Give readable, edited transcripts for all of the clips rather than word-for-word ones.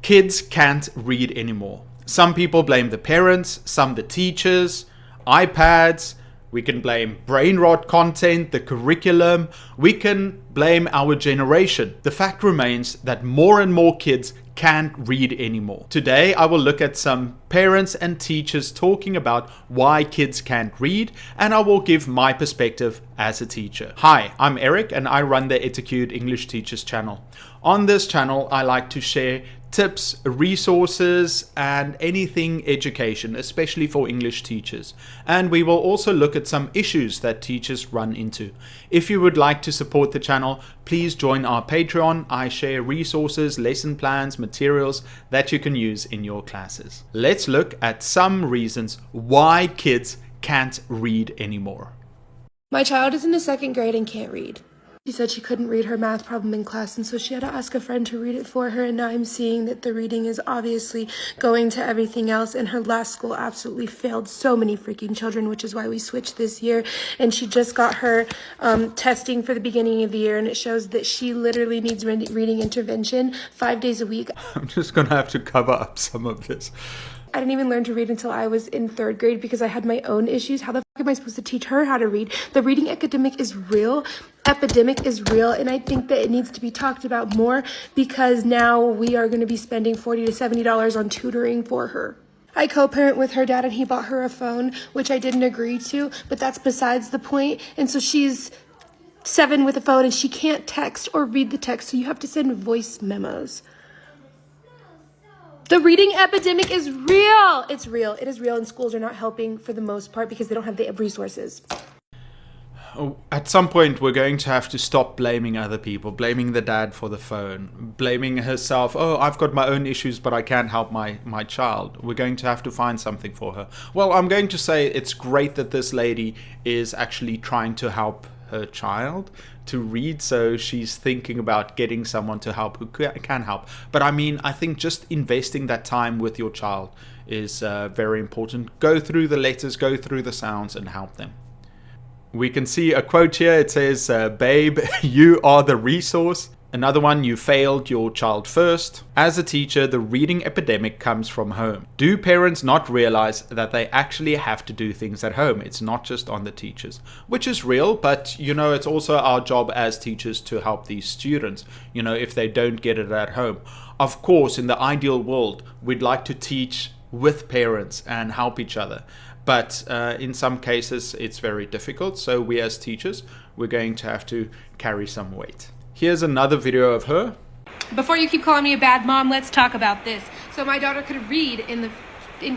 Kids can't read anymore. Some people blame the parents, some the teachers, iPads. We can blame brain rot content, the curriculum. We can blame our generation. The fact remains that more and more kids can't read anymore. Today, I will look at some parents and teachers talking about why kids can't read, and I will give my perspective as a teacher. Hi, I'm Eric, and I run the Etiquette English Teachers channel. On this channel, I like to share tips, resources, and anything education, especially for English teachers. And we will also look at some issues that teachers run into. If you would like to support the channel, please join our Patreon. I share resources, lesson plans, materials that you can use in your classes. Let's look at some reasons why kids can't read anymore. My child is in the 2nd grade and can't read. She said she couldn't read her math problem in class, and so she had to ask a friend to read it for her, and now I'm seeing that the reading is obviously going to everything else, and her last school absolutely failed so many freaking children, which is why we switched this year. And she just got her testing for the beginning of the year, and it shows that she literally needs reading intervention 5 days a week. I'm just gonna have to cover up some of this. I didn't even learn to read until I was in 3rd grade because I had my own issues. How the fuck am I supposed to teach her how to read? The reading epidemic is real, and I think that it needs to be talked about more because now we are going to be spending $40 to $70 on tutoring for her. I co-parent with her dad, and he bought her a phone, which I didn't agree to, but that's besides the point. And so she's 7 with a phone, and she can't text or read the text, so you have to send voice memos. The reading epidemic is real. It's real. It is real, and schools are not helping for the most part because they don't have the resources. At some point, we're going to have to stop blaming other people, blaming the dad for the phone, blaming herself. Oh, I've got my own issues, but I can't help my child. We're going to have to find something for her. Well, I'm going to say it's great that this lady is actually trying to help her child to read, so she's thinking about getting someone to help who can help. But I mean, I think just investing that time with your child is very important. Go through the letters, go through the sounds, and help them. We can see a quote here. It says, babe, you are the resource. Another one, you failed your child first. As a teacher, the reading epidemic comes from home. Do parents not realize that they actually have to do things at home? It's not just on the teachers, which is real, but it's also our job as teachers to help these students, if they don't get it at home. Of course, in the ideal world, we'd like to teach with parents and help each other. But in some cases, it's very difficult. So we as teachers, we're going to have to carry some weight. Here's another video of her. Before you keep calling me a bad mom, let's talk about this. So my daughter could read in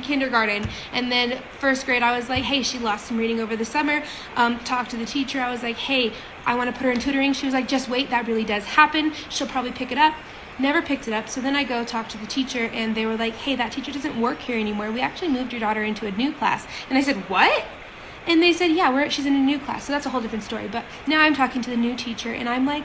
kindergarten, and then 1st grade I was like, hey, she lost some reading over the summer. Talked to the teacher. I was like, hey, I want to put her in tutoring. She was like, just wait, that really does happen. She'll probably pick it up. Never picked it up. So then I go talk to the teacher, and they were like, hey, that teacher doesn't work here anymore. We actually moved your daughter into a new class. And I said, what? And they said, yeah, she's in a new class. So that's a whole different story. But now I'm talking to the new teacher, and I'm like,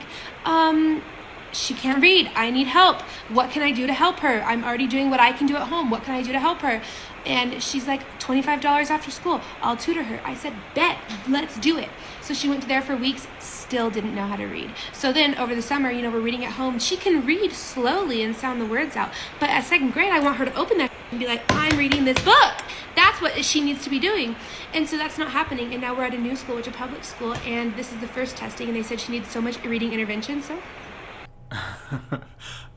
she can't read. I need help. What can I do to help her? I'm already doing what I can do at home. What can I do to help her? And she's like, $25 after school. I'll tutor her. I said, bet, let's do it. So she went there for weeks, still didn't know how to read. So then over the summer, we're reading at home. She can read slowly and sound the words out. But at 2nd grade, I want her to open that and be like, I'm reading this book. That's what she needs to be doing. And so that's not happening. And now we're at a new school, which is a public school, and this is the first testing, and they said she needs so much reading intervention, so.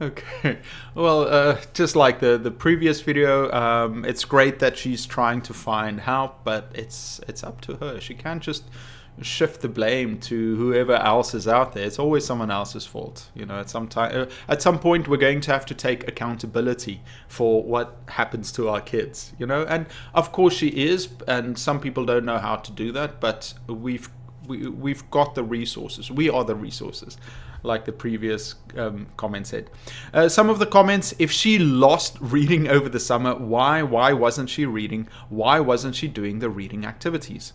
Okay, well, just like the previous video, it's great that she's trying to find help, but it's up to her. She can't just shift the blame to whoever else is out there. It's always someone else's fault. At some point we're going to have to take accountability for what happens to our kids, and of course she is, and some people don't know how to do that, but we've got the resources. We are the resources, like the previous comment said. Some of the comments: if she lost reading over the summer, why wasn't she reading? Why wasn't she doing the reading activities?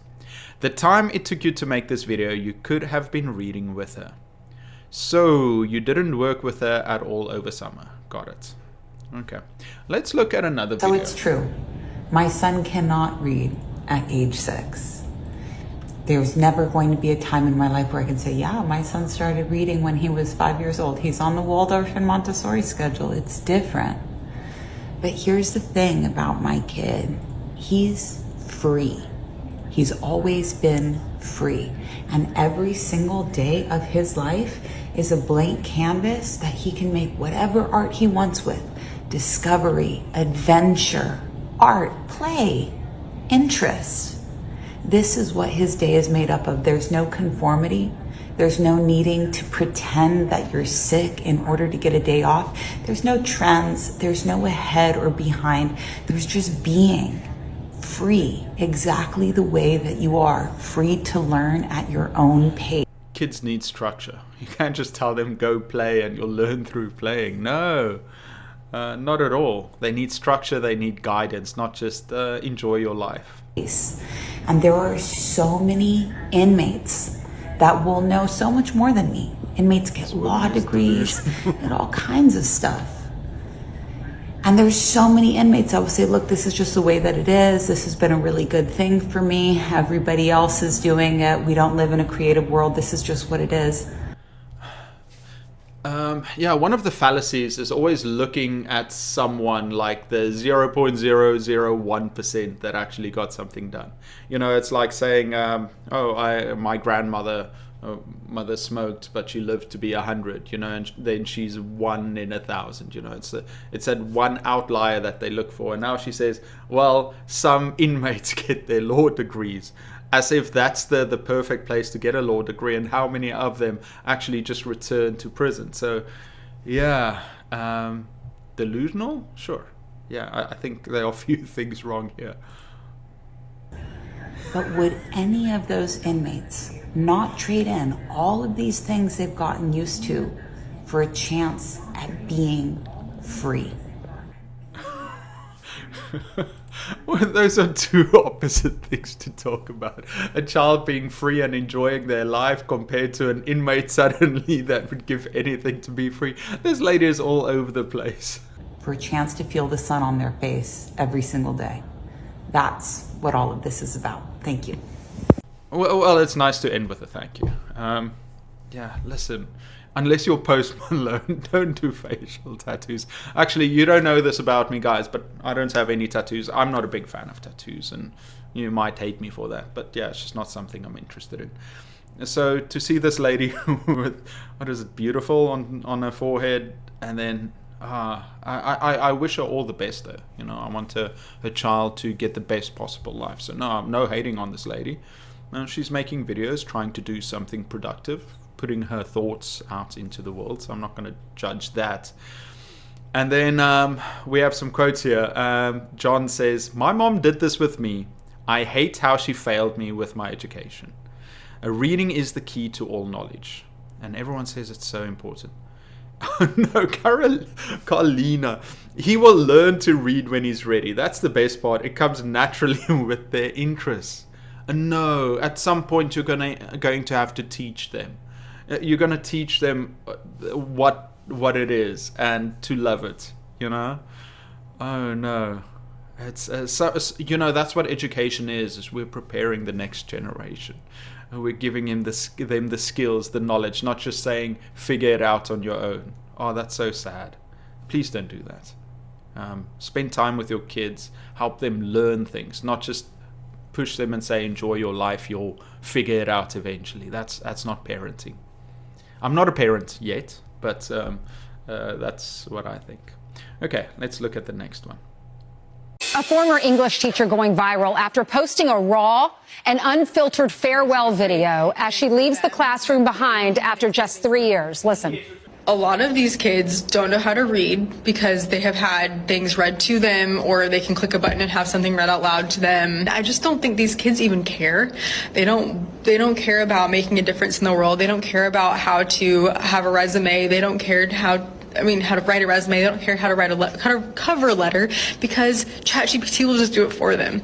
The time it took you to make this video, you could have been reading with her. So you didn't work with her at all over summer. Got it. Okay. Let's look at another video. So it's true. My son cannot read at age 6. There's never going to be a time in my life where I can say, yeah, my son started reading when he was 5 years old. He's on the Waldorf and Montessori schedule. It's different. But here's the thing about my kid. He's free. He's always been free. And every single day of his life is a blank canvas that he can make whatever art he wants with. Discovery, adventure, art, play, interest. This is what his day is made up of. There's no conformity. There's no needing to pretend that you're sick in order to get a day off. There's no trends. There's no ahead or behind. There's just being free, exactly the way that you are, free to learn at your own pace. Kids need structure. You can't just tell them go play and you'll learn through playing. No, not at all. They need structure, they need guidance, not just enjoy your life. And there are so many inmates that will know so much more than me. Inmates get law degrees and all kinds of stuff. And there's so many inmates that will say, look, this is just the way that it is. This has been a really good thing for me. Everybody else is doing it. We don't live in a creative world. This is just what it is. Yeah, one of the fallacies is always looking at someone like the 0.001% that actually got something done. You know, it's like saying, my grandmother mother smoked, but she lived to be 100, you know, and then she's 1 in 1,000, you know. It's that one outlier that they look for. And now she says, well, some inmates get their law degrees, as if that's the perfect place to get a law degree, and how many of them actually just return to prison. So, yeah, delusional? Sure. Yeah, I think there are a few things wrong here. But would any of those inmates not trade in all of these things they've gotten used to for a chance at being free? Well, those are two opposite things to talk about. A child being free and enjoying their life compared to an inmate suddenly that would give anything to be free. This lady is all over the place. For a chance to feel the sun on their face every single day. That's what all of this is about. Thank you. Well, it's nice to end with a thank you. Yeah, listen. Unless you're Post Malone, don't do facial tattoos. Actually, you don't know this about me, guys, but I don't have any tattoos. I'm not a big fan of tattoos, and you might hate me for that. But yeah, it's just not something I'm interested in. So to see this lady with, what is it, beautiful on her forehead, and then I wish her all the best, though. You know, I want her child to get the best possible life. So no hating on this lady. She's making videos, trying to do something productive, putting her thoughts out into the world, so I'm not going to judge that. And then we have some quotes here. John says, "My mom did this with me. I hate how she failed me with my education. Reading is the key to all knowledge." And everyone says it's so important. No, Carolina, he will learn to read when he's ready. That's the best part. It comes naturally with their interests. And no, at some point you're going to have to teach them. You're going to teach them what it is and to love it, you know? Oh no. It's you know, that's what education is we're preparing the next generation. We're giving them the skills, the knowledge, not just saying figure it out on your own. Oh, that's so sad. Please don't do that. Spend time with your kids, help them learn things, not just push them and say enjoy your life, you'll figure it out eventually. That's not parenting. I'm not a parent yet, but that's what I think. Okay, let's look at the next one. A former English teacher going viral after posting a raw and unfiltered farewell video as she leaves the classroom behind after just 3 years. Listen. A lot of these kids don't know how to read because they have had things read to them, or they can click a button and have something read out loud to them. I just don't think these kids even care. They don't care about making a difference in the world. They don't care about how to have a resume. They don't care how to write a resume. They don't care how to write a cover letter because ChatGPT will just do it for them.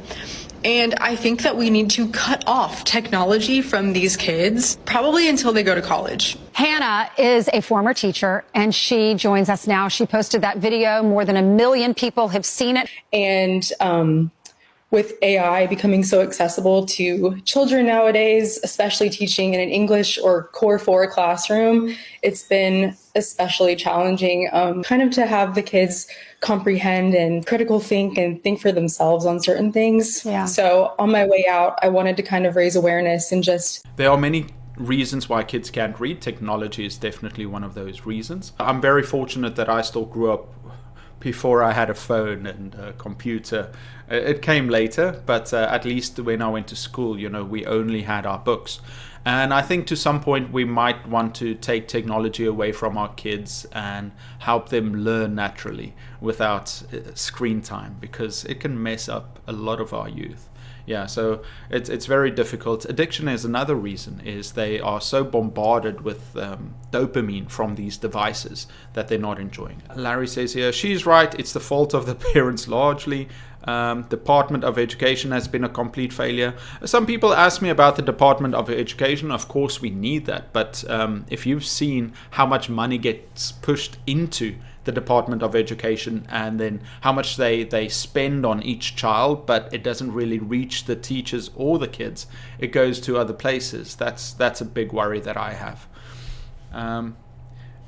And I think that we need to cut off technology from these kids, probably until they go to college. Hannah is a former teacher, and she joins us now. She posted that video. More than 1 million people have seen it. And With AI becoming so accessible to children nowadays, especially teaching in an English or Core 4 classroom, it's been especially challenging kind of to have the kids comprehend and critical think and think for themselves on certain things. Yeah. So on my way out, I wanted to kind of raise awareness and just... There are many reasons why kids can't read. Technology is definitely one of those reasons. I'm very fortunate that I still grew up before I had a phone and a computer. It came later, but at least when I went to school, we only had our books. And I think to some point we might want to take technology away from our kids and help them learn naturally without screen time, because it can mess up a lot of our youth. Yeah, so it's very difficult. Addiction is another reason, is they are so bombarded with dopamine from these devices that they're not enjoying it. Larry says here, she's right, it's the fault of the parents largely. Department of Education has been a complete failure. Some people ask me about the Department of Education. Of course we need that, but if you've seen how much money gets pushed into the Department of Education and then how much they spend on each child, but it doesn't really reach the teachers or the kids, it goes to other places. That's a big worry that I have.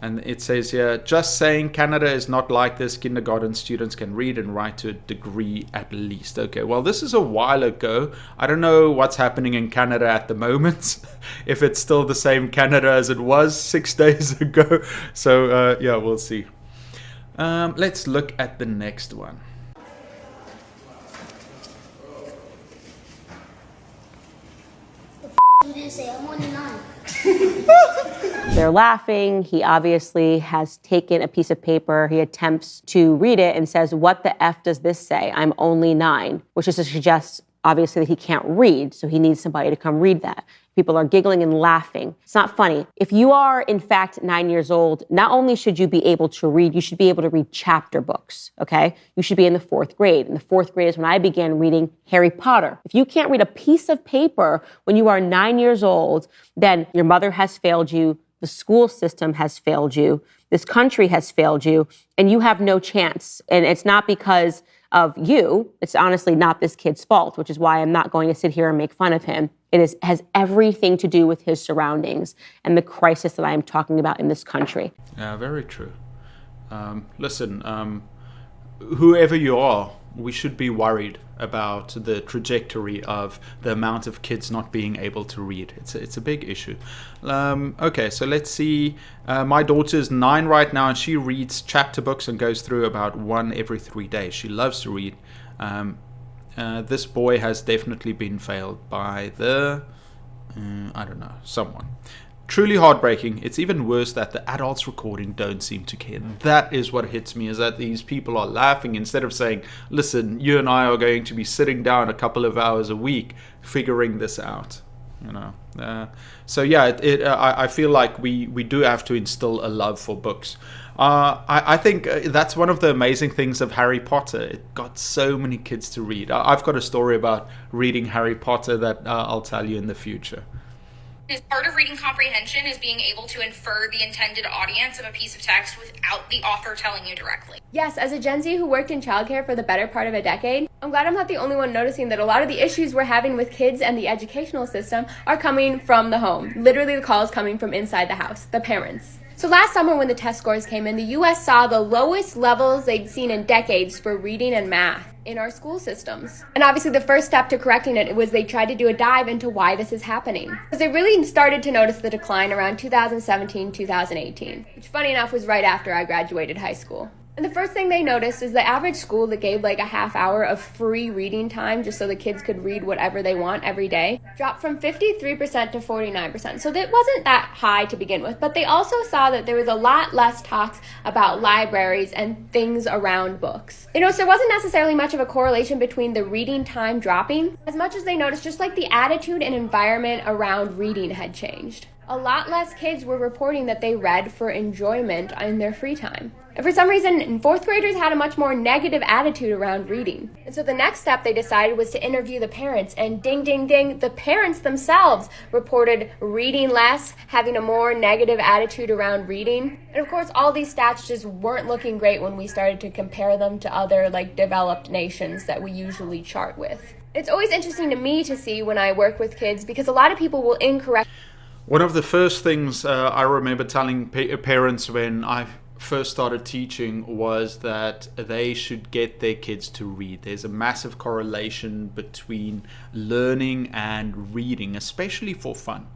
And it says here, just saying Canada is not like this. Kindergarten students can read and write to a degree at least. Okay, well, this is a while ago. I don't know what's happening in Canada at the moment, if it's still the same Canada as it was 6 days ago. So, yeah, we'll see. Let's look at the next one. You didn't say I'm only 9. They're laughing. He obviously has taken a piece of paper. He attempts to read it and says, "What the F does this say? I'm only 9," which is to suggest, obviously, that he can't read. So he needs somebody to come read that. People are giggling and laughing. It's not funny. If you are, in fact, 9 years old, not only should you be able to read, you should be able to read chapter books, okay? You should be in the 4th grade. And the 4th grade is when I began reading Harry Potter. If you can't read a piece of paper when you are 9 years old, then your mother has failed you, the school system has failed you, this country has failed you, and you have no chance. And it's not because of you. It's honestly not this kid's fault, which is why I'm not going to sit here and make fun of him. Has everything to do with his surroundings and the crisis that I am talking about in this country. Yeah, very true. Listen, whoever you are, we should be worried about the trajectory of the amount of kids not being able to read. It's a big issue. Okay, so let's see. My daughter is 9 right now, and she reads chapter books and goes through about 1 every 3 days. She loves to read. This boy has definitely been failed by someone. Truly heartbreaking. It's even worse that the adults recording don't seem to care. That is what hits me, is that these people are laughing instead of saying, listen, you and I are going to be sitting down a couple of hours a week figuring this out. So yeah, I feel like we do have to instill a love for books. I think that's one of the amazing things of Harry Potter. It got so many kids to read. I've got a story about reading Harry Potter that I'll tell you in the future. Part of reading comprehension is being able to infer the intended audience of a piece of text without the author telling you directly. Yes, as a Gen Z who worked in childcare for the better part of a decade, I'm glad I'm not the only one noticing that a lot of the issues we're having with kids and the educational system are coming from the home. Literally, the calls coming from inside the house, the parents. So last summer when the test scores came in, the U.S. saw the lowest levels they'd seen in decades for reading and math in our school systems. And obviously the first step to correcting it was they tried to do a dive into why this is happening. Because they really started to notice the decline around 2017, 2018, which funny enough was right after I graduated high school. And the first thing they noticed is the average school that gave like a half hour of free reading time just so the kids could read whatever they want every day dropped from 53% to 49%. So that wasn't that high to begin with, but they also saw that there was a lot less talks about libraries and things around books. So there wasn't necessarily much of a correlation between the reading time dropping as much as they noticed just like the attitude and environment around reading had changed. a lot less kids were reporting that they read for enjoyment in their free time. And for some reason, fourth graders had a much more negative attitude around reading. And so the next step they decided was to interview the parents. And ding, ding, ding, the parents themselves reported reading less, having a more negative attitude around reading. And of course, all these stats just weren't looking great when we started to compare them to other developed nations that we usually chart with. It's always interesting to me to see when I work with kids because a lot of people will incorrect. One of the first things I remember telling parents when I first started teaching was that they should get their kids to read. There's a massive correlation between learning and reading, especially for fun.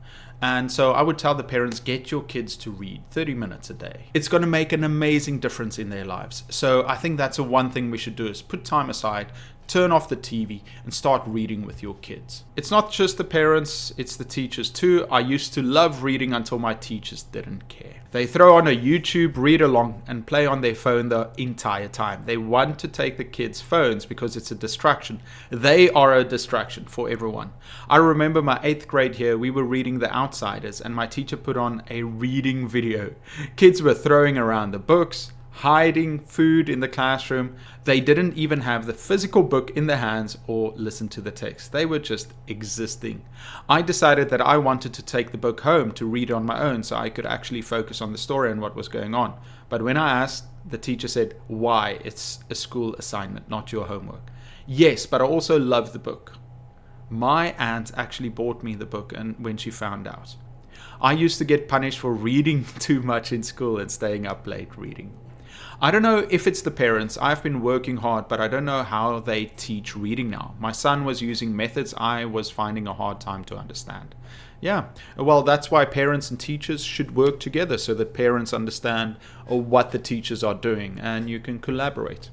And so I would tell the parents, get your kids to read 30 minutes a day. It's going to make an amazing difference in their lives. So I think that's the one thing we should do is put time aside, turn off the TV and start reading with your kids. It's not just the parents, it's the teachers too. I used to love reading until my teachers didn't care. They throw on a YouTube read along and play on their phone the entire time. They want to take the kids' phones because it's a distraction. They are a distraction for everyone. I remember my 8th grade year, we were reading The Outsiders and my teacher put on a reading video. Kids were throwing around the books, hiding food in the classroom. They didn't even have the physical book in their hands or listen to the text. They were just existing. I decided that I wanted to take the book home to read on my own so I could actually focus on the story and what was going on. But when I asked, the teacher said, "Why? It's a school assignment, not your homework." Yes, but I also love the book. My aunt actually bought me the book and when she found out. I used to get punished for reading too much in school and staying up late reading. I don't know if it's the parents. I've been working hard, but I don't know how they teach reading now. My son was using methods I was finding a hard time to understand. Yeah, well, that's why parents and teachers should work together so that parents understand what the teachers are doing and you can collaborate.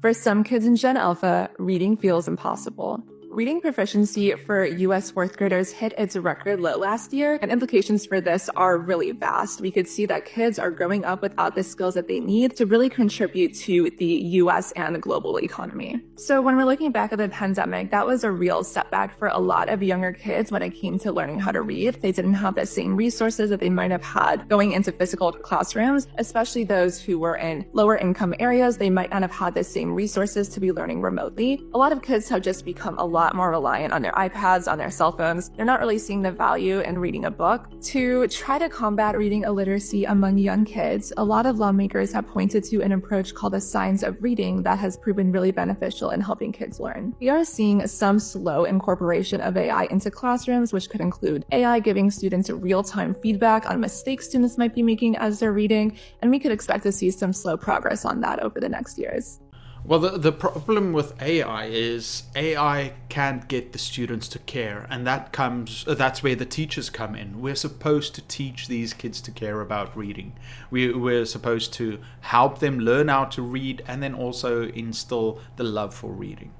For some kids in Gen Alpha, reading feels impossible. Reading proficiency for U.S. 4th graders hit its record low last year, and implications for this are really vast. We could see that kids are growing up without the skills that they need to really contribute to the U.S. and the global economy. So when we're looking back at the pandemic, that was a real setback for a lot of younger kids when it came to learning how to read. They didn't have the same resources that they might have had going into physical classrooms, especially those who were in lower income areas. They might not have had the same resources to be learning remotely. A lot of kids have just become a lot more reliant on their iPads, on their cell phones. They're not really seeing the value in reading a book. To try to combat reading illiteracy among young kids, a lot of lawmakers have pointed to an approach called the science of reading that has proven really beneficial in helping kids learn. We are seeing some slow incorporation of AI into classrooms, which could include AI giving students real-time feedback on mistakes students might be making as they're reading, and we could expect to see some slow progress on that over the next years. Well, the problem with AI is AI can't get the students to care, and that's where the teachers come in. We're supposed to teach these kids to care about reading. We're supposed to help them learn how to read and then also instill the love for reading.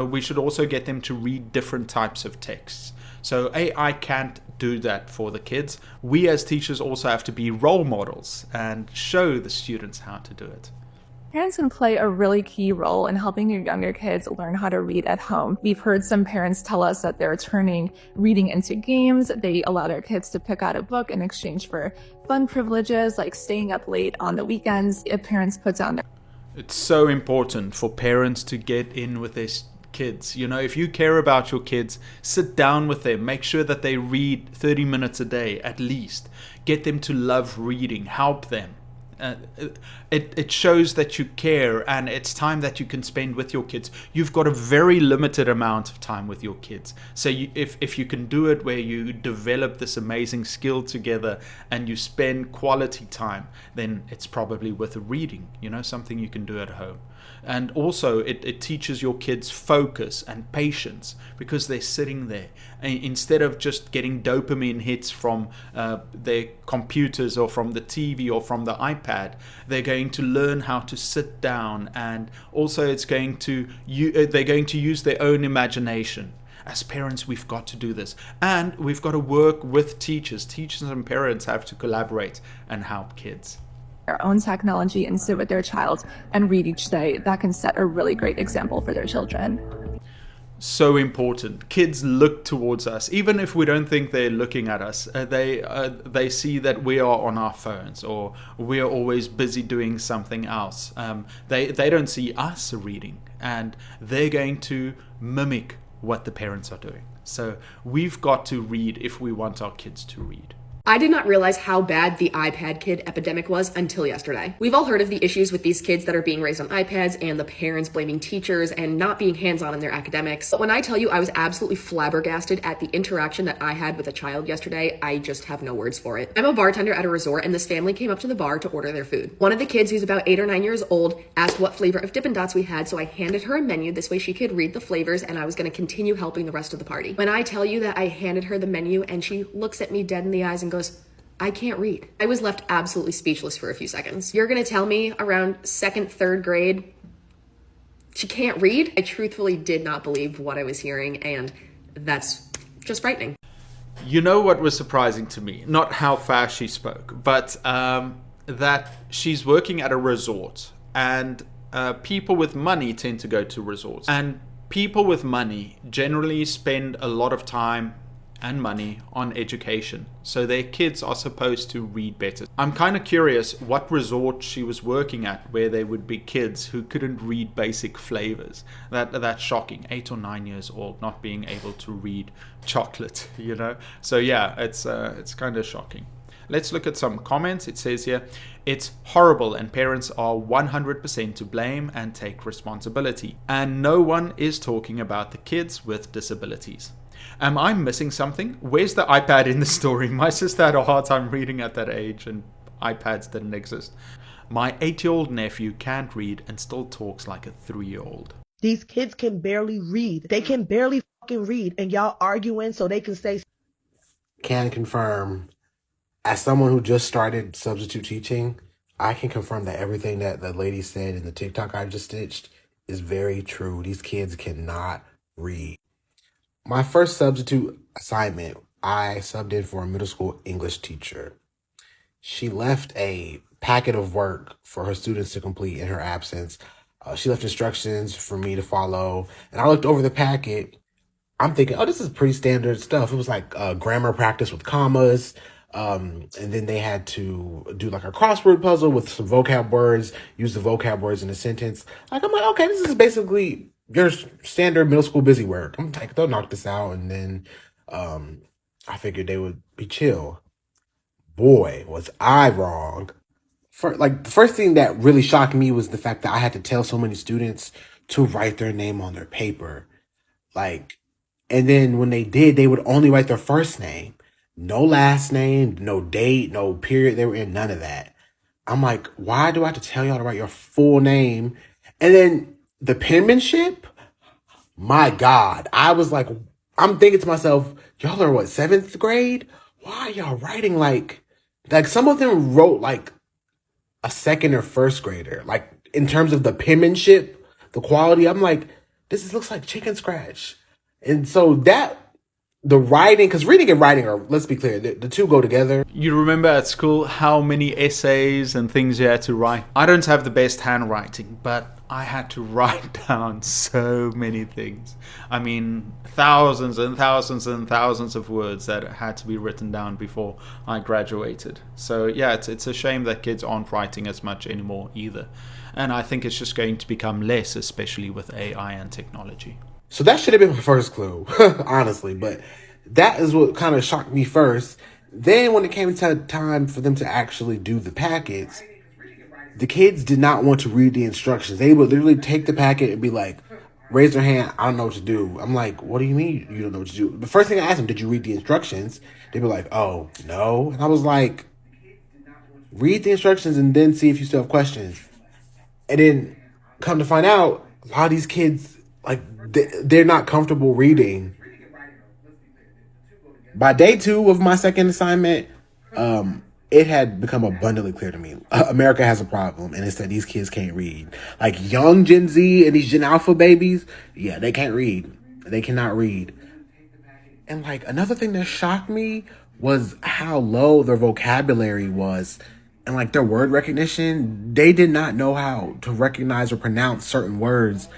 We should also get them to read different types of texts. So AI can't do that for the kids. We as teachers also have to be role models and show the students how to do it. Parents can play a really key role in helping your younger kids learn how to read at home. We've heard some parents tell us that they're turning reading into games. They allow their kids to pick out a book in exchange for fun privileges like staying up late on the weekends if parents put down their... It's so important for parents to get in with their kids. You know, if you care about your kids, sit down with them. Make sure that they read 30 minutes a day at least. Get them to love reading. Help them. It shows that you care, and it's time that you can spend with your kids. You've got a very limited amount of time with your kids, so if you can do it where you develop this amazing skill together and you spend quality time, then it's probably worth reading, you know, something you can do at home. And also it teaches your kids focus and patience because they're sitting there instead of just getting dopamine hits from their computers or from the TV or from the iPad. They're going to learn how to sit down, and also they're going to use their own imagination. As parents, we've got to do this, and we've got to work with teachers. Teachers and parents have to collaborate and help kids. Their own technology and sit with their child and read each day. That can set a really great example for their children. so important. Kids look towards us, even if we don't think they're looking at us. They see that we are on our phones, or we are always busy doing something else. They don't see us reading, and they're going to mimic what the parents are doing. So we've got to read if we want our kids to read. I did not realize how bad the iPad kid epidemic was until yesterday. We've all heard of the issues with these kids that are being raised on iPads and the parents blaming teachers and not being hands-on in their academics. But when I tell you I was absolutely flabbergasted at the interaction that I had with a child yesterday, I just have no words for it. I'm a bartender at a resort, and this family came up to the bar to order their food. One of the kids, who's about 8 or 9 years old, asked what flavor of Dippin' Dots we had, so I handed her a menu. This way she could read the flavors, and I was going to continue helping the rest of the party. When I tell you that I handed her the menu and she looks at me dead in the eyes and goes, I can't read. I was left absolutely speechless for a few seconds. You're gonna tell me around 2nd, 3rd grade, she can't read? I truthfully did not believe what I was hearing, and that's just frightening. You know what was surprising to me? Not how fast she spoke, but that she's working at a resort, and people with money tend to go to resorts. And people with money generally spend a lot of time and money on education, so their kids are supposed to read better. I'm kind of curious what resort she was working at where there would be kids who couldn't read basic flavors. That's shocking. 8 or 9 years old not being able to read chocolate, you know. So yeah, it's kind of shocking. Let's look at some comments. It says here, it's horrible and parents are 100% to blame and take responsibility. And no one is talking about the kids with disabilities. Am I missing something? Where's the iPad in the story? My sister had a hard time reading at that age and iPads didn't exist. My 8-year-old nephew can't read and still talks like a 3-year-old. These kids can barely read. They can barely fucking read, and y'all arguing so they can say. Can confirm, as someone who just started substitute teaching, I can confirm that everything that the lady said in the TikTok I just stitched is very true. These kids cannot read. My first substitute assignment, I subbed in for a middle school English teacher. She left a packet of work for her students to complete in her absence. She left instructions for me to follow. And I looked over the packet. I'm thinking, oh, this is pretty standard stuff. It was like grammar practice with commas. And then they had to do like a crossword puzzle with some vocab words, use the vocab words in a sentence. I'm like, okay, this is basically your standard middle school busy work. I'm like, they'll knock this out. And then I figured they would be chill. Boy, was I wrong. The first thing that really shocked me was the fact that I had to tell so many students to write their name on their paper. And then when they did, they would only write their first name. No last name, no date, no period they were in, none of that. I'm like, why do I have to tell y'all to write your full name? And then the penmanship, my God. I was like, I'm thinking to myself, y'all are what, 7th grade? Why are y'all writing like some of them wrote like a 2nd or 1st grader. Like in terms of the penmanship, the quality, I'm like, this looks like chicken scratch. And so the writing, because reading and writing are, let's be clear, the two go together. You remember at school how many essays and things you had to write? I don't have the best handwriting, but I had to write down so many things. I mean, thousands and thousands and thousands of words that had to be written down before I graduated. So yeah, it's a shame that kids aren't writing as much anymore either. And I think it's just going to become less, especially with AI and technology. So that should have been my first clue, honestly. But that is what kind of shocked me first. Then when it came to time for them to actually do the packets, the kids did not want to read the instructions. They would literally take the packet and be like, raise their hand, I don't know what to do. I'm like, what do you mean you don't know what to do? The first thing I asked them, did you read the instructions? They'd be like, oh, no. And I was like, read the instructions and then see if you still have questions. And then come to find out, a lot of these kids, like, they're not comfortable reading. By day 2 of my second assignment, it had become abundantly clear to me. America has a problem, and it's that these kids can't read. Like young Gen Z and these Gen Alpha babies, yeah, they can't read. They cannot read. And like another thing that shocked me was how low their vocabulary was. And like their word recognition, they did not know how to recognize or pronounce certain words.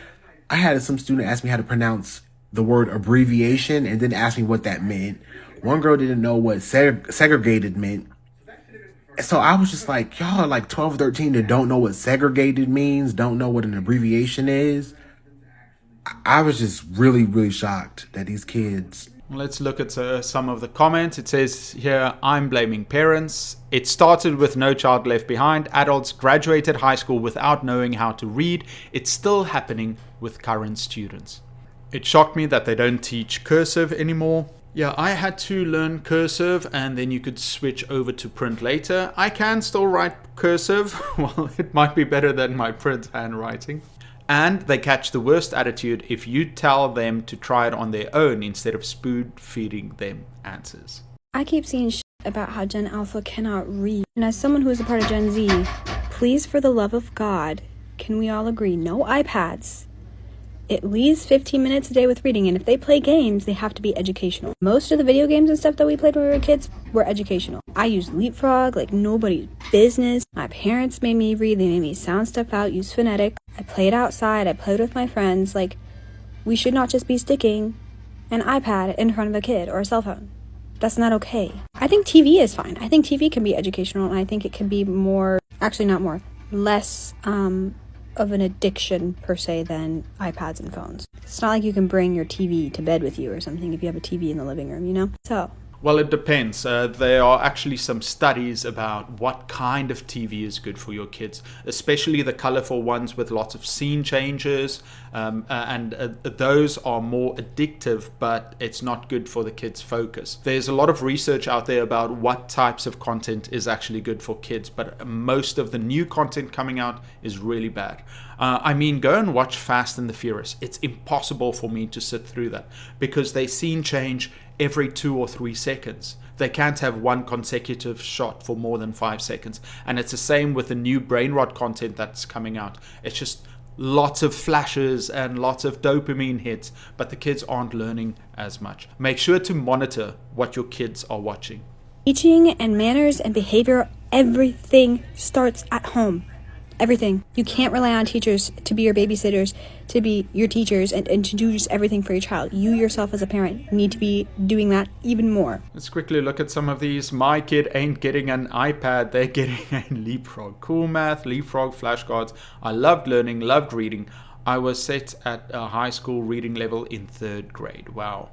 I had some student ask me how to pronounce the word abbreviation and then asked me what that meant. One girl didn't know what segregated meant. So I was just like, y'all are like 12, 13 that don't know what segregated means, don't know what an abbreviation is. I was just really, really shocked that these kids... Let's look at some of the comments. It says here, I'm blaming parents. It started with No Child Left Behind. Adults graduated high school without knowing how to read. It's still happening with current students. It shocked me that they don't teach cursive anymore. Yeah, I had to learn cursive and then you could switch over to print later. I can still write cursive. Well, it might be better than my print handwriting. And they catch the worst attitude if you tell them to try it on their own instead of spoon-feeding them answers. I keep seeing shit about how Gen Alpha cannot read. And as someone who is a part of Gen Z, please, for the love of God, can we all agree, no iPads? At least 15 minutes a day with reading, and if they play games, they have to be educational. Most of the video games and stuff that we played when we were kids were educational. I used Leapfrog like nobody's business. My parents made me read, they made me sound stuff out, use phonetic. I played outside, I played with my friends. Like, we should not just be sticking an iPad in front of a kid or a cell phone. That's not okay. I think TV is fine. I think TV can be educational, and I think it can be less of an addiction per se than iPads and phones. It's not like you can bring your TV to bed with you or something if you have a TV in the living room, you know? So. Well, it depends. There are actually some studies about what kind of TV is good for your kids, especially the colorful ones with lots of scene changes. And those are more addictive, but it's not good for the kids' focus. There's a lot of research out there about what types of content is actually good for kids, but most of the new content coming out is really bad. I mean, go and watch Fast and the Furious. It's impossible for me to sit through that because they scene change every 2 or 3 seconds. They can't have one consecutive shot for more than 5 seconds. And it's the same with the new brain rot content that's coming out. It's just lots of flashes and lots of dopamine hits, but the kids aren't learning as much. Make sure to monitor what your kids are watching. Teaching and manners and behavior, everything starts at home. Everything. You can't rely on teachers to be your babysitters, to be your teachers, and to do just everything for your child. You yourself as a parent need to be doing that even more. Let's quickly look at some of these. My kid ain't getting an iPad, they're getting a Leapfrog. Cool math, Leapfrog, flashcards. I loved learning, loved reading. I was set at a high school reading level in 3rd grade. Wow.